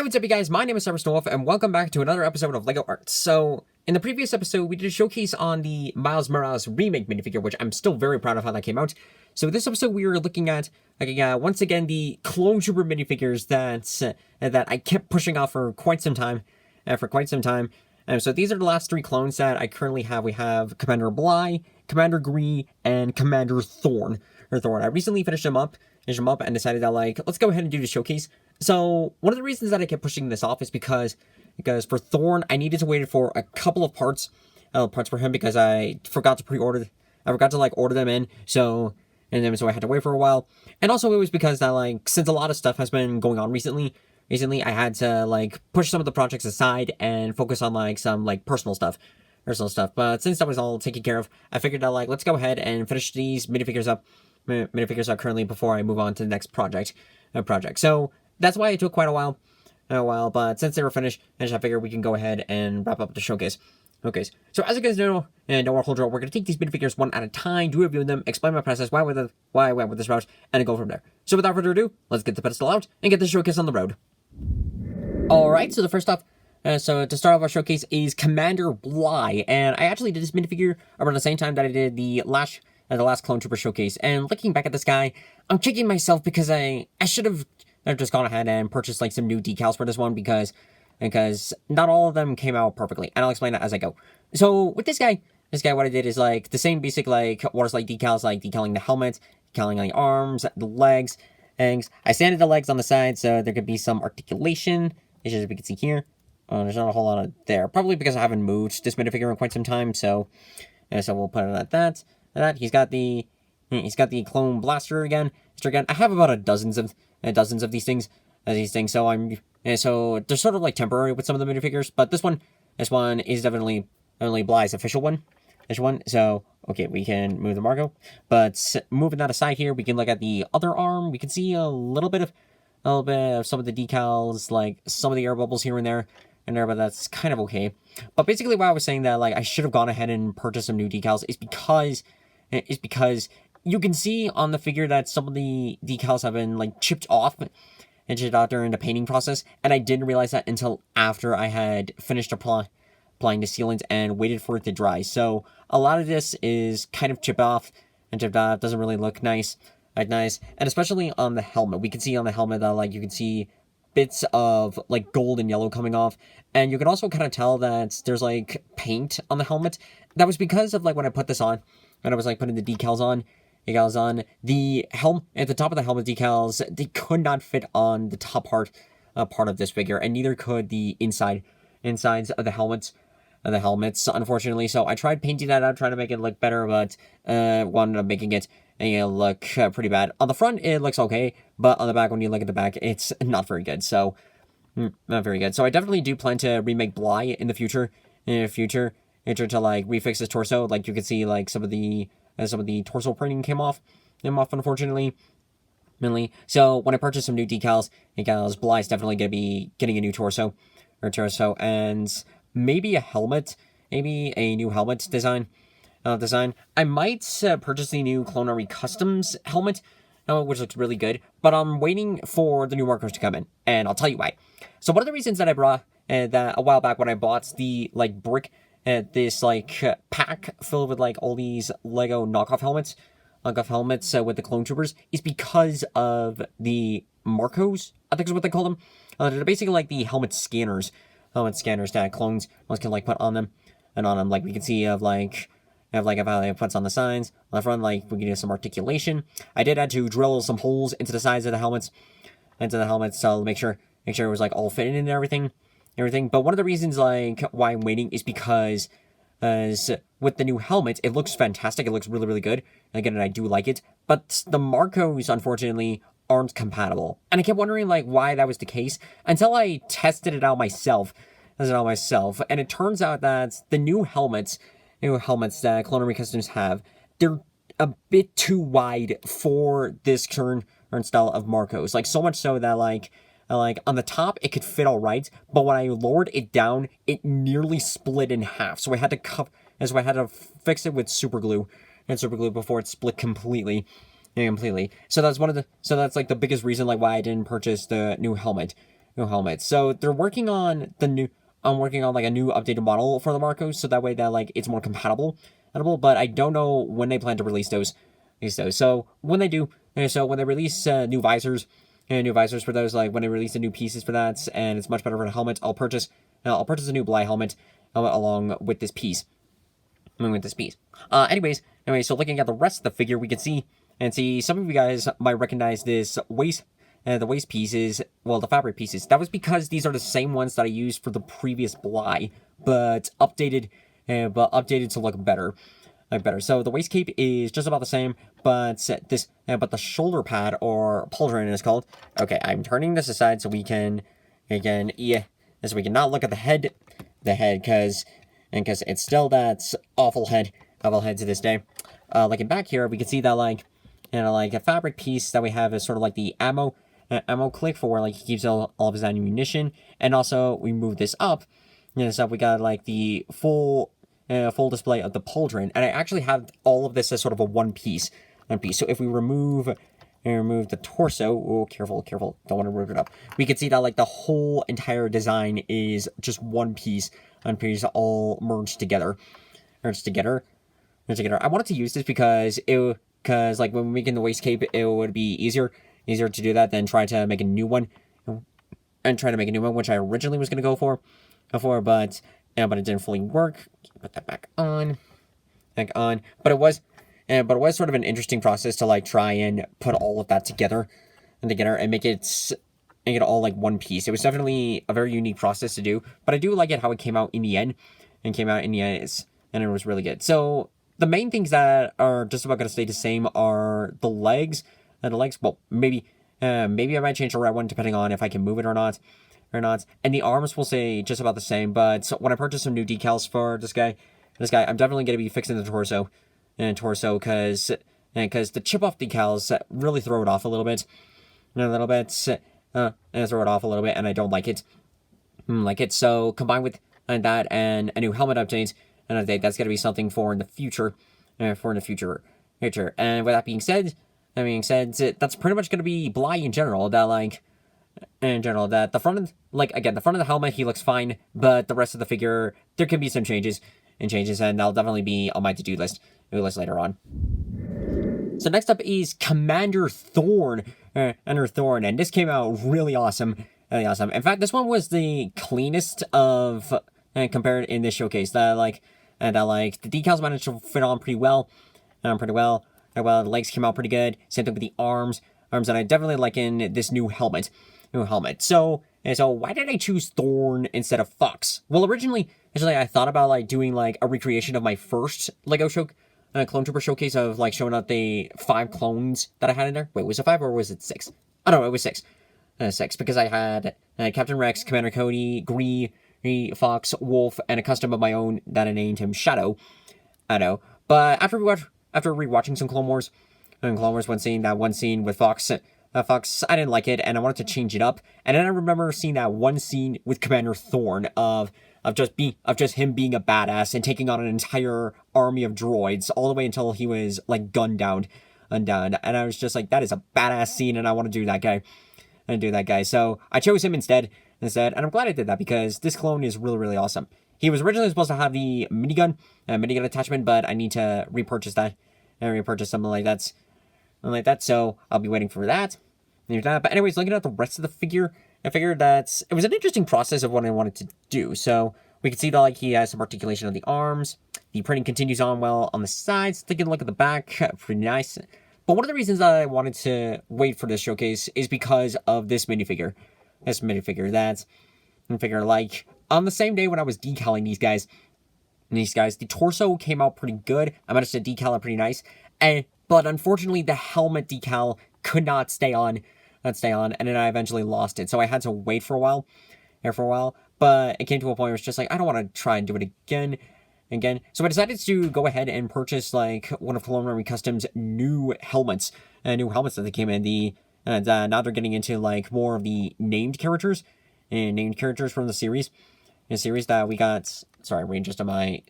what's up, you guys? My name is Cybersnowolf, and welcome back to another episode of LEGO Art. So, in the previous episode, we did a showcase on the Miles Morales remake minifigure, which I'm still very proud of how that came out. So, this episode, we were looking at, once again, the Clone Trooper minifigures that I kept pushing off for quite some time. So, these are the last three clones that I currently have. We have Commander Bly, Commander Gree, and Commander Thorn. I recently finished them up and decided that, let's go ahead and do the showcase. So, one of the reasons that I kept pushing this off is because for Thorn, I needed to wait for a couple of parts for him because I forgot to order them in, so I had to wait for a while. And also, it was because that, since a lot of stuff has been going on recently, I had to, push some of the projects aside and focus on, some, personal stuff. But since that was all taken care of, I figured that, let's go ahead and finish these minifigures up currently before I move on to the next project. So, that's why it took quite a while, but since they were finished, I figured we can go ahead and wrap up the showcase. Okay, so as you guys know, and don't hold on, we're going to take these minifigures one at a time, do review them, explain my process, why I went with this route, and go from there. So without further ado, let's get the pedestal out and get the showcase on the road. Alright, so the first off, so to start off our showcase is Commander Bly, and I actually did this minifigure around the same time that I did the last Clone Trooper showcase, and looking back at this guy, I'm kicking myself because I should have just gone ahead and purchased some new decals for this one because not all of them came out perfectly, and I'll explain that as I go. So with this guy, what I did is the same basic water slide decals, decaling the helmet, decaling the arms, the legs, and I sanded the legs on the side so there could be some articulation, as we can see here. There's not a whole lot of there, probably because I haven't moved this minifigure in quite some time, so we'll put it at that. He's got the clone blaster again. I have about dozens of these things. So they're sort of temporary with some of the minifigures, but this one is definitely Bly's official one. So okay, we can move the Marco, but moving that aside here, we can look at the other arm. We can see a little bit of some of the decals, some of the air bubbles here and there, but that's kind of okay. But basically, why I was saying that I should have gone ahead and purchased some new decals is because you can see on the figure that some of the decals have been chipped off during the painting process, and I didn't realize that until after I had finished applying the sealant and waited for it to dry. So a lot of this is kind of chipped off, doesn't really look nice, and especially on the helmet. We can see on the helmet that you can see bits of gold and yellow coming off, and you can also kind of tell that there's paint on the helmet. That was because of when I put this on, when I was putting the decals on the helmet at the top of the helmet decals. They could not fit on the top part of this figure, and neither could the insides of the helmets, unfortunately. So I tried painting that out, trying to make it look better, but wound up making it look pretty bad. On the front, it looks okay, but on the back, when you look at the back, it's not very good. So not very good. So I definitely do plan to remake Bly in the future. To refix his torso. You can see some of the torso printing came off, unfortunately. So when I purchase some new decals, Bly's definitely gonna be getting a new torso, and maybe a helmet, maybe a new helmet design. I might purchase the new CloneArmyCustoms helmet, which looks really good, but I'm waiting for the new markers to come in, and I'll tell you why. So one of the reasons that I brought that a while back when I bought the brick, this pack filled with all these Lego knockoff helmets with the Clone Troopers is because of the Marcos, I think is what they call them. They're basically the helmet scanners that clones can put on them, and on them we can see if it puts on the signs on the front, we can do some articulation. I did have to drill some holes into the sides of the helmets, so make sure it was all fitting and everything. But one of the reasons why I'm waiting is because with the new helmet, it looks fantastic. It looks really, really good. And again, I do like it. But the Marcos, unfortunately, aren't compatible. And I kept wondering why that was the case until I tested it out myself. And it turns out that the new helmets that CloneArmyCustoms have, they're a bit too wide for this current style of Marcos. So much so that on the top, it could fit all right, but when I lowered it down, it nearly split in half. So I had to fix it with super glue before it split completely. So that's the biggest reason why I didn't purchase the new helmet. new helmet. So they're working on the new. I'm working on like a new updated model for the Marcos, so that way that like it's more compatible. But I don't know when they plan to release those. So when they do, so when they release new visors, and new visors for those, like when they release the new pieces for that, and it's much better for the helmet, I'll purchase a new Bly helmet along with this piece. Anyways, so looking at the rest of the figure, we can see some of you guys might recognize this waist. The waist pieces, well, the fabric pieces. That was because these are the same ones that I used for the previous Bly, but updated to look better. So the waist cape is just about the same, but but the shoulder pad or pauldron is called. Okay, I'm turning this aside so we can so we can not look at the head, because it's still that awful head to this day. Like in back here, we can see that like a fabric piece that we have is sort of like the ammo click for where like he keeps all of his ammunition, and also we move this up. So we got like the full display of the pauldron, and I actually have all of this as sort of a one piece. So if we remove the torso, oh, careful, don't want to rip it up. We can see that like the whole entire design is just one piece all merged together. I wanted to use this because like when making the waist cape, it would be easier to do that than try to make a new one, which I originally was going to go for, but it didn't fully work. Put that back on. But it was sort of an interesting process to like try and put all of that together and make it all like one piece. It was definitely a very unique process to do, but I do like it how it came out in the end, and it was really good. So the main things that are just about going to stay the same are the legs. Well, maybe I might change the right one depending on if I can move it or not. And the arms will stay just about the same. But when I purchase some new decals for this guy, I'm definitely going to be fixing the torso, because the chip off decals really throw it off a little bit, and I don't like it. So combined with that and a new helmet update, and I think that's going to be something for in the future, And with that being said, that's pretty much going to be Bly in general. That the front of the helmet, he looks fine, but the rest of the figure, there can be some changes, and that'll definitely be on my to-do list later on. So next up is Commander Thorn, and this came out really awesome. In fact, this one was the cleanest of compared in this showcase. The decals managed to fit on pretty well. The legs came out pretty good. Same thing with the arms, and I definitely like in this new helmet. So why did I choose Thorn instead of Fox? Well, originally I thought about like doing like a recreation of my first Lego Clone Trooper showcase of like showing out the 5 clones that I had in there. Wait, was it 5 or was it 6? I don't know, it was 6. 6, because I had Captain Rex, Commander Cody, Gree, Fox, Wolf, and a custom of my own that I named him Shadow. I know, but after rewatching some Clone Wars, when seeing that one scene with Fox, I didn't like it, and I wanted to change it up. And then I remember seeing that one scene with Commander Thorn of just him being a badass and taking on an entire army of droids all the way until he was like gunned down. And I was just like, that is a badass scene, and I want to do that guy. So I chose him instead, and I'm glad I did that because this clone is really, really awesome. He was originally supposed to have the minigun attachment, but I need to repurchase that and repurchase something like that. So I'll be waiting for that. But anyways, looking at the rest of the figure, I figured that it was an interesting process of what I wanted to do. So we can see that like he has some articulation of the arms. The printing continues on well on the sides. Taking a look at the back, pretty nice. But one of the reasons that I wanted to wait for this showcase is because of this minifigure. Like on the same day when I was decaling these guys, the torso came out pretty good. I managed to decal it pretty nice, but unfortunately the helmet decal could not stay on, and then I eventually lost it. So I had to wait for a while. But it came to a point where it's just like, I don't want to try and do it again. So I decided to go ahead and purchase like one of CloneArmyCustoms' new helmets that they came in. Now they're getting into like more of the named characters from the series. The series that we got. Sorry, I readjusted my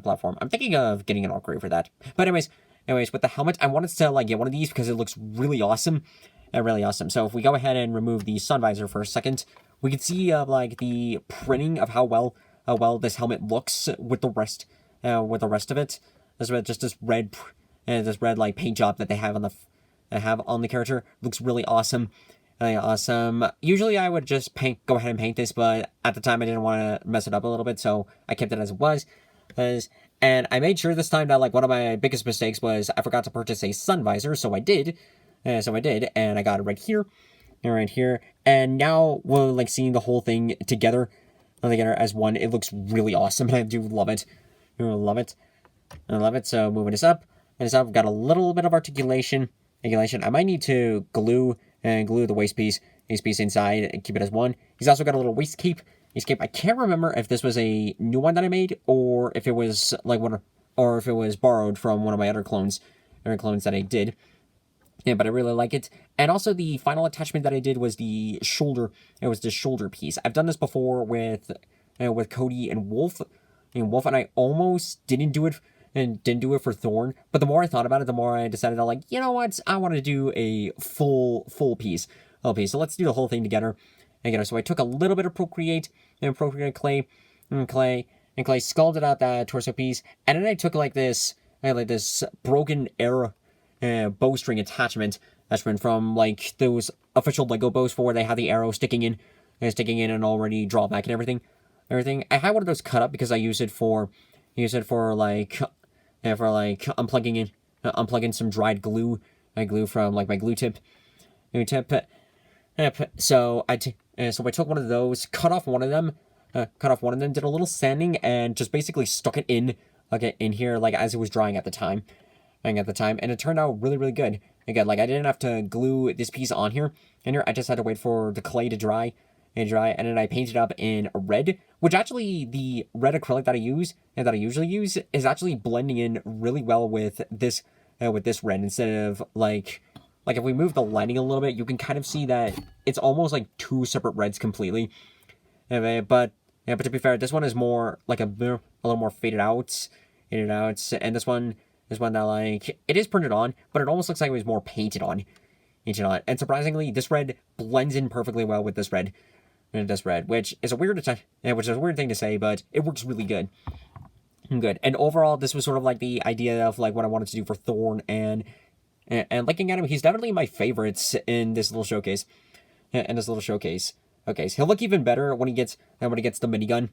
platform. I'm thinking of getting an upgrade for that. But anyways, with the helmet, I wanted to like get one of these because it looks really awesome. really awesome. So if we go ahead and remove the sun visor for a second, we can see like the printing of how well this helmet looks with the rest of it. There's just this red like paint job that they have on the character. Looks really awesome. Awesome. Usually I would just go ahead and paint this, but at the time I didn't want to mess it up a little bit, so I kept it as it was. And I made sure this time that like one of my biggest mistakes was I forgot to purchase a sun visor, so I did. And I got it right here, and now we're like seeing the whole thing together as one. It looks really awesome, and I do love it. I love it. So moving this up, got a little bit of articulation. I might need to glue the waist piece inside and keep it as one. He's also got a little waist cape. I can't remember if this was a new one that I made or if it was like or if it was borrowed from one of my other clones that I did. Yeah, but I really like it. And also the final attachment that I did was the shoulder. It was the shoulder piece. I've done this before with Cody and Wolf. And I almost didn't do it for Thorn. But the more I thought about it, the more I decided I like, you know what? I want to do a full piece. So let's do the whole thing together. So I took a little bit of Procreate clay, sculpted out that torso piece, and then I took this broken arrow bowstring attachment from like those official Lego bows for where they have the arrow sticking in and already draw back and everything. I had one of those cut up because I use it for unplugging some dried glue. I glue from like my glue tip. So I took one of those, cut off one of them, did a little sanding, and just basically stuck it in here like as it was drying at the time. And it turned out really, really good. Again, like I didn't have to glue this piece on here. I just had to wait for the clay to dry, and then I painted it up in red, which actually the red acrylic that I use and that I usually use is actually blending in really well with this red instead of like if we move the lighting a little bit, you can kind of see that it's almost like two separate reds completely. But to be fair, this one is more like a little more faded out, and this one that like it is printed on, but it almost looks like it was more painted on. And surprisingly, this red blends in perfectly well with this red, which is a weird thing to say, but it works really good. And overall, this was sort of like the idea of like what I wanted to do for Thorn, and looking at him, he's definitely my favorites in this little showcase. Okay, so he'll look even better when he gets the minigun.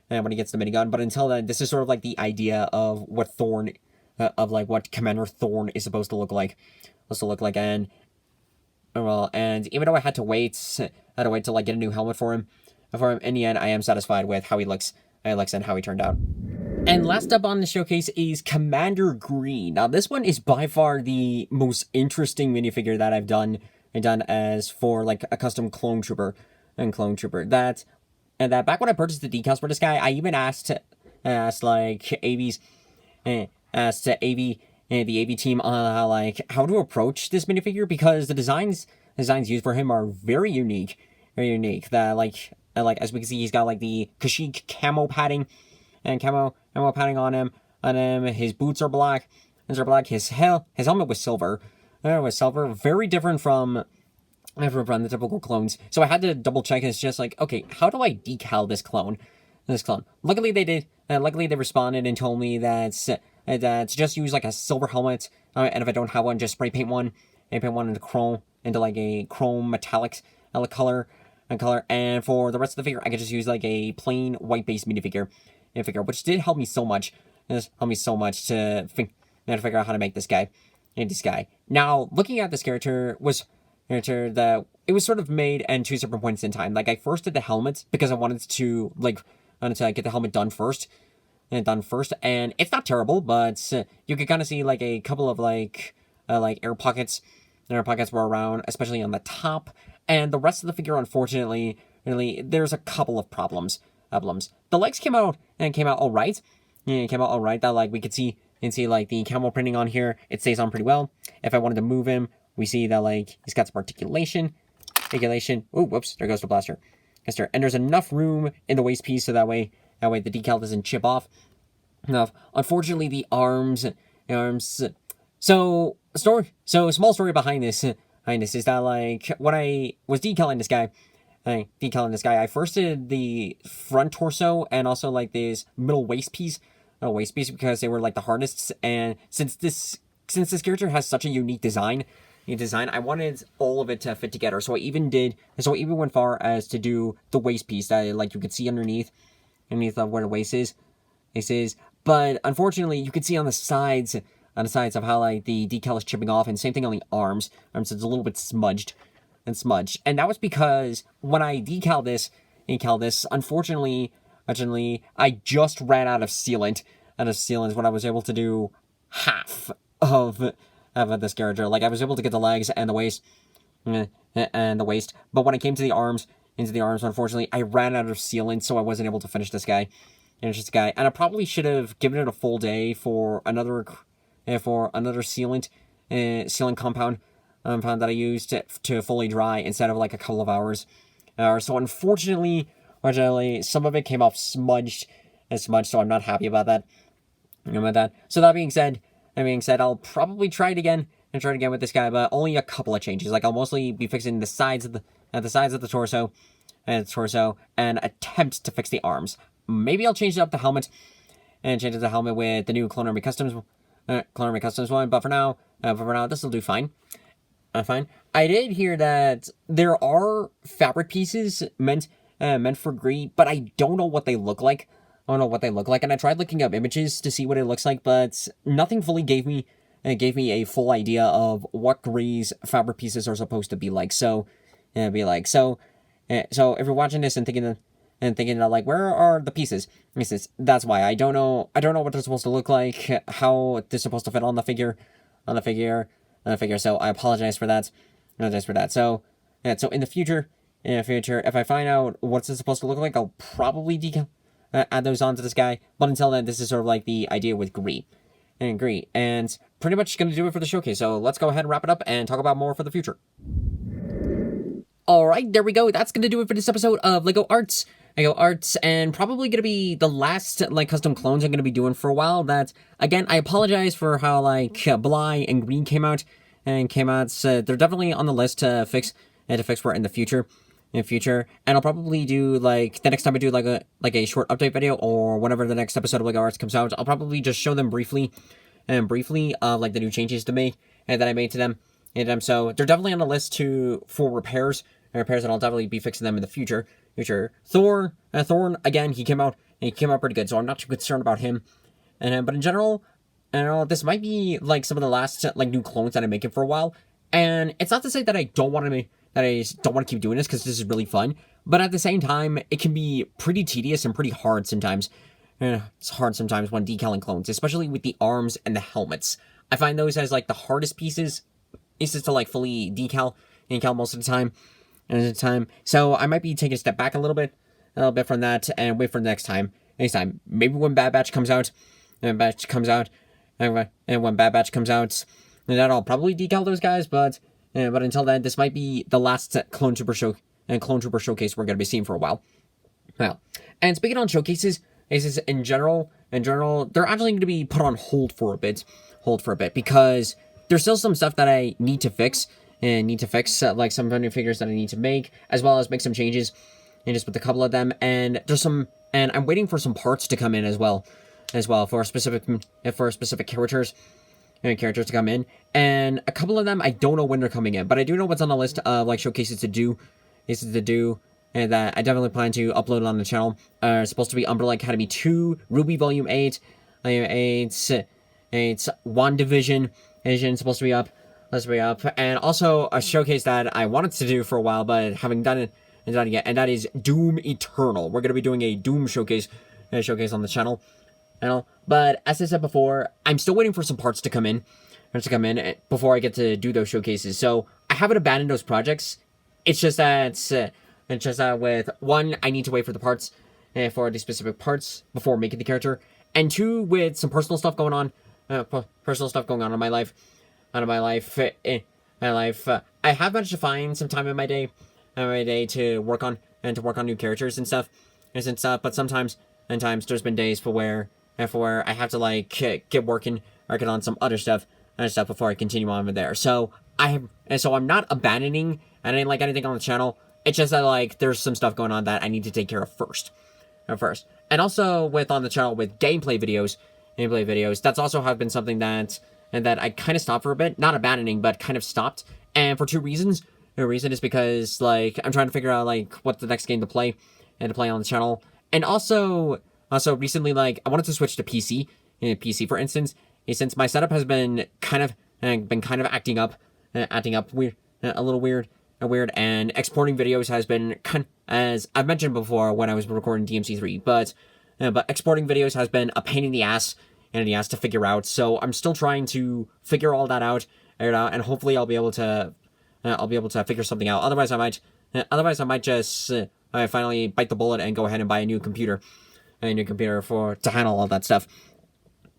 But until then, this is sort of like the idea of what Thorn, what Commander Thorn is supposed to look like. And even though I had to wait to like get a new helmet for him, in the end, I am satisfied with how he looks and how he turned out. And last up on the showcase is Commander Green. Now, this one is by far the most interesting minifigure that I've done as for like a custom clone trooper. That back when I purchased the decals for this guy, I even asked the AV team how to approach this minifigure, because the designs used for him are very unique. That like as we can see, he's got like the Kashyyyk camo padding and camo padding on him. His boots are black. His helmet was silver. Very different from the typical clones. So I had to double check. It's just like, okay, how do I decal this clone? Luckily they did. Luckily they responded and told me that to just use like a silver helmet. And if I don't have one, just spray paint one into like a chrome metallic color. And for the rest of the figure, I could just use like a plain white base minifigure, which did help me so much. To figure out how to make this guy. Now, looking at this character that it was sort of made in two separate points in time. Like I first did the helmet because I wanted to get the helmet done first, and it's not terrible, but you can kind of see like a couple of like air pockets. Air pockets were around, especially on the top. And the rest of the figure, unfortunately, really, there's a couple of problems. The legs came out all right. That like we could see like the camo printing on here. It stays on pretty well. If I wanted to move him, we see that like he's got some articulation. Oh, whoops! There goes the blaster. And there's enough room in the waist piece so that way the decal doesn't chip off. Now, unfortunately, the arms. So small story behind this. this is that, like, when I was decaling this guy, I first did the front torso and also, like, this middle waist piece, because they were, like, the hardest, and since this character has such a unique design, I wanted all of it to fit together, so I even went far as to do the waist piece that, like, you could see underneath of where the waist is, but unfortunately, you can see on the sides of how, like, the decal is chipping off, and same thing on the arms, so it's a little bit smudged, and that was because when I decal this, unfortunately, I just ran out of sealant, when I was able to do half of this character. Like, I was able to get the legs and the waist, but when it came to the arms, unfortunately, I ran out of sealant, so I wasn't able to finish this guy. And I probably should have given it a full day for another sealant compound that I used to fully dry instead of, like, a couple of hours. So unfortunately, some of it came off smudged, so I'm not happy about that. So that being said, I'll probably try it again with this guy, but only a couple of changes. Like, I'll mostly be fixing the sides of the torso, and attempt to fix the arms. Maybe I'll change up the helmet, with the new CloneArmyCustoms one. But for now, this will do fine. Fine. I did hear that there are fabric pieces meant for Gree, but I don't know what they look like. And I tried looking up images to see what it looks like, but nothing fully gave me a full idea of what Gree's fabric pieces are supposed to be like. So if you're watching this and thinking that, like, where are the pieces? That's why I don't know what they're supposed to look like, how they're supposed to fit on the figure. So I apologize for that. So in the future, if I find out what's it supposed to look like, I'll probably add those onto this guy. But until then, this is sort of like the idea with Gree. And pretty much going to do it for the showcase. So let's go ahead and wrap it up and talk about more for the future. Alright, there we go. That's going to do it for this episode of LEGO Arts, and probably going to be the last, like, custom clones I'm going to be doing for a while. That, again, I apologize for how, like, Bly and Green came out. So they're definitely on the list to fix for in the future. And I'll probably do, like, the next time I do, like a short update video, or whenever the next episode of LEGO Arts comes out, I'll probably just show them briefly, like, the new changes to make, and that I made to them. So they're definitely on the list for repairs, and I'll definitely be fixing them in the future. Thorn, again, he came out pretty good, so I'm not too concerned about him. But in general, this might be, like, some of the last, like, new clones that I'm making for a while. And it's not to say that I don't want to keep doing this, because this is really fun. But at the same time, it can be pretty tedious and pretty hard sometimes. It's hard sometimes when decaling clones, especially with the arms and the helmets. I find those as, like, the hardest pieces to, like, fully decal most of the time. So I might be taking a step back a little bit from that, and wait for the next time. Maybe when Bad Batch comes out, and when Bad Batch comes out, then I'll probably decal those guys. But until then, this might be the last Clone Trooper showcase we're going to be seeing for a while. Well, and speaking on showcases in general, they're actually going to be put on hold for a bit, because there's still some stuff that I need to fix. Like some new figures that I need to make, as well as make some changes, and just with a couple of them. And I'm waiting for some parts to come in as well for specific characters to come in. And a couple of them, I don't know when they're coming in, but I do know what's on the list of, like, showcases to do, and that I definitely plan to upload on the channel. It's supposed to be Umbrella Academy 2, Ruby Volume 8, it's WandaVision is supposed to be up. And also a showcase that I wanted to do for a while, but haven't done it yet, and that is Doom Eternal. We're going to be doing a Doom showcase on the channel. But as I said before, I'm still waiting for some parts to come in before I get to do those showcases. So I haven't abandoned those projects. It's just that with one, I need to wait for the parts, for the specific parts before making the character, and two, with some personal stuff going on in my life. I have managed to find some time in my day to work on new characters and stuff. But sometimes there's been days for where I have to, like, get working on some other stuff before I continue on with there. So I'm not abandoning anything on the channel. It's just that like there's some stuff going on that I need to take care of first. And also with on the channel with gameplay videos, that's also have been something that I kind of stopped for a bit, not abandoning, but kind of stopped, and for two reasons. The reason is because like I'm trying to figure out like what the next game to play on the channel, and also recently like I wanted to switch to PC, for instance, since my setup has been kind of acting up weird, a little weird, and exporting videos has been as I've mentioned before when I was recording DMC3, but exporting videos has been a pain in the ass to figure out. So I'm still trying to figure all that out, and hopefully I'll be able to figure something out. Otherwise I might just finally bite the bullet and go ahead and buy a new computer to handle all that stuff.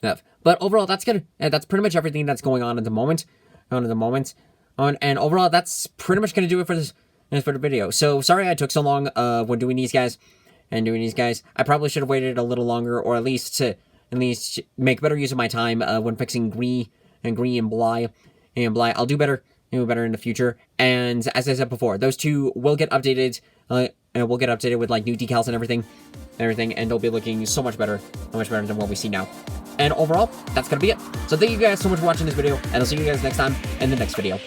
But overall, that's pretty much everything that's going on at the moment. And overall, that's pretty much gonna do it for the video. So sorry I took so long when doing these guys. I probably should have waited a little longer, or at least make better use of my time when fixing Gree and Bly. I'll do better in the future. And as I said before, those two will get updated. And we'll get updated with like new decals and everything, and they'll be looking so much better than what we see now. And overall, that's gonna be it. So thank you guys so much for watching this video, and I'll see you guys next time in the next video.